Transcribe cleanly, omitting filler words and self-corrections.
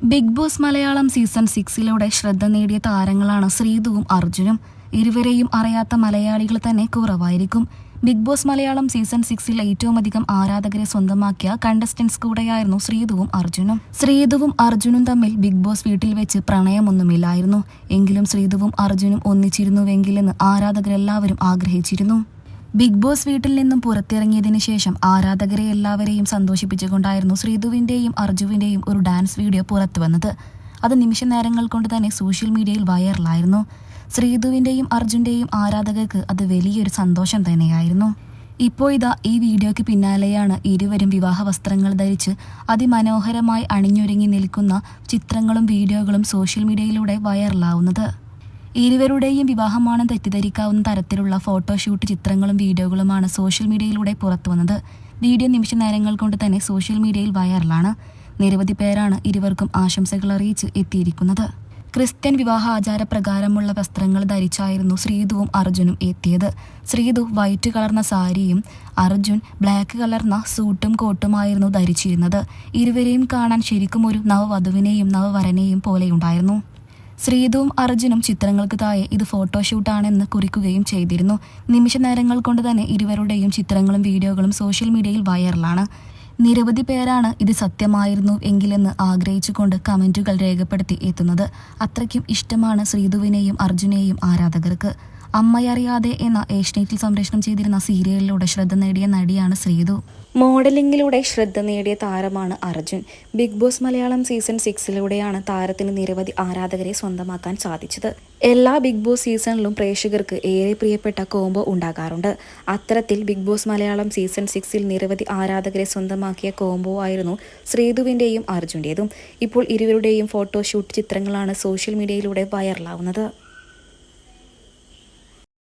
Big Boss Malayalam season 6 ശ്രദ്ധ നേടിയ താരങ്ങളാണ് ശ്രീതുവും അർജുനും. ഇരുവരെയും അറിയാത്ത മലയാളികൾ തന്നെ കുറവായിരിക്കും. ബിഗ് ബോസ് മലയാളം സീസൺ 6 ഏറ്റവും അധികം ആരാധകരെ സ്വന്തമാക്കിയ കണ്ടസ്റ്റന്റ്സ് കൂടെയായിരുന്നു ശ്രീതുവും അർജുനും. ശ്രീതുവും അർജുനും തമ്മിൽ ബിഗ് ബോസ് വീട്ടിൽ വെച്ച് പ്രണയമൊന്നുമില്ലായിരുന്നു. എങ്കിലും ശ്രീതുവും അർജുനും ഒന്നിച്ചിരുന്നുവെങ്കിലെന്ന് ആരാധകരെല്ലാവരും ആഗ്രഹിച്ചിരുന്നു. ബിഗ് ബോസ് വീട്ടിൽ നിന്നും പുറത്തിറങ്ങിയതിനു ശേഷം ആരാധകരെ എല്ലാവരെയും സന്തോഷിപ്പിച്ചുകൊണ്ടായിരുന്നു ശ്രീതുവിന്റെയും അർജുവിന്റെയും ഒരു ഡാൻസ് വീഡിയോ പുറത്തു വന്നത്. അത് നിമിഷ നേരങ്ങൾ കൊണ്ട് തന്നെ സോഷ്യൽ മീഡിയയിൽ വൈറലായിരുന്നു. ശ്രീതുവിന്റെയും അർജുന്റെയും ആരാധകർക്ക് അത് വലിയൊരു സന്തോഷം തന്നെയായിരുന്നു. ഇപ്പോൾ ഇതാ ഈ വീഡിയോയ്ക്ക് പിന്നാലെയാണ് ഇരുവരും വിവാഹ വസ്ത്രങ്ങൾ ധരിച്ച് അതിമനോഹരമായി അണിഞ്ഞൊരുങ്ങി നിൽക്കുന്ന ചിത്രങ്ങളും വീഡിയോകളും സോഷ്യൽ മീഡിയയിലൂടെ വൈറലാവുന്നത്. ഇരുവരുടെയും വിവാഹമാണെന്ന് തെറ്റിദ്ധരിക്കാവുന്ന തരത്തിലുള്ള ഫോട്ടോഷൂട്ട് ചിത്രങ്ങളും വീഡിയോകളുമാണ് സോഷ്യൽ മീഡിയയിലൂടെ പുറത്തുവന്നത്. വീഡിയോ നിമിഷ നേരങ്ങൾ കൊണ്ട് തന്നെ സോഷ്യൽ മീഡിയയിൽ വൈറലാണ്. നിരവധി പേരാണ് ഇരുവർക്കും ആശംസകൾ അറിയിച്ച് എത്തിയിരിക്കുന്നത്. ക്രിസ്ത്യൻ വിവാഹ ആചാരപ്രകാരമുള്ള വസ്ത്രങ്ങൾ ധരിച്ചായിരുന്നു ശ്രീതുവും അർജുനും എത്തിയത്. ശ്രീതു വൈറ്റ് കളർന്ന സാരിയും അർജുൻ ബ്ലാക്ക് കളർന്ന സൂട്ടും കോട്ടുമായിരുന്നു ധരിച്ചിരുന്നത്. ഇരുവരെയും കാണാൻ ശരിക്കും ഒരു നവവധുവിനെയും നവവരനെയും പോലെയുണ്ടായിരുന്നു. ശ്രീതുവും അർജുനും ചിത്രങ്ങൾക്ക് താഴെ ഇത് ഫോട്ടോഷൂട്ടാണെന്ന് കുറിക്കുകയും ചെയ്തിരുന്നു. നിമിഷ നേരങ്ങൾ കൊണ്ട് തന്നെ ഇരുവരുടെയും ചിത്രങ്ങളും വീഡിയോകളും സോഷ്യൽ മീഡിയയിൽ വൈറലാണ്. നിരവധി പേരാണ് ഇത് സത്യമായിരുന്നു എങ്കിലെന്ന് ആഗ്രഹിച്ചുകൊണ്ട് കമന്റുകൾ രേഖപ്പെടുത്തി എത്തുന്നത്. അത്രയ്ക്കും ഇഷ്ടമാണ് ശ്രീതുവിനെയും അർജുനെയും ആരാധകർക്ക്. അമ്മയറിയാതെ എന്ന ഏഷ്യാനെറ്റിൽ സംപ്രേഷണം ചെയ്തിരുന്ന സീരിയലിലൂടെ ശ്രദ്ധ നേടിയ നടിയാണ് ശ്രീതു. മോഡലിംഗിലൂടെ ശ്രദ്ധ നേടിയ താരമാണ് Arjun. Big Boss Malayalam season 6 താരത്തിന് നിരവധി ആരാധകരെ സ്വന്തമാക്കാൻ സാധിച്ചത്. എല്ലാ ബിഗ് ബോസ് സീസണിലും പ്രേക്ഷകർക്ക് ഏറെ പ്രിയപ്പെട്ട കോംബോ ഉണ്ടാകാറുണ്ട്. അത്തരത്തിൽ ബിഗ് ബോസ് മലയാളം സീസൺ 6 നിരവധി ആരാധകരെ സ്വന്തമാക്കിയ കോംബോ ആയിരുന്നു ശ്രീതുവിന്റെയും അർജുന്റേതും. ഇപ്പോൾ ഇരുവരുടെയും ഫോട്ടോഷൂട്ട് ചിത്രങ്ങളാണ് സോഷ്യൽ മീഡിയയിലൂടെ വൈറലാവുന്നത്.